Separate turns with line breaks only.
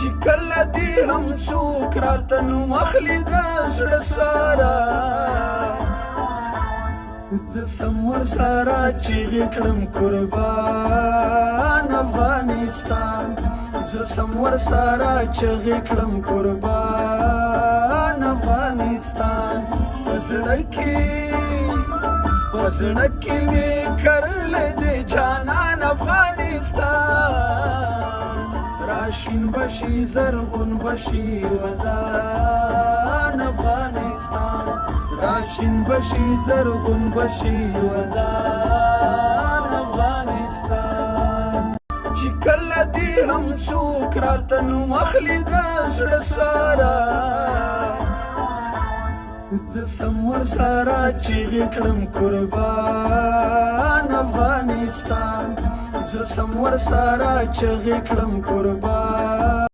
چې کله دې هم څوک راته نوم اخلي د زړه سره زه سم ورسره چیغې کړم قربان افغانستان زه سم ورسره چیغې کړم قربان افغانستان په زړه کې مې کرلی دی جانان افغانستان راشین بشي زرغون بشي ودان افغانستان راشین بشي زرغون بشي ودان افغانستان چې کله دې هم څوک راته نوم اخلي د زړه سره زه سم ورسره چیغې کړم قربان افغانستان زه سم ورسره چیغې کړم قربان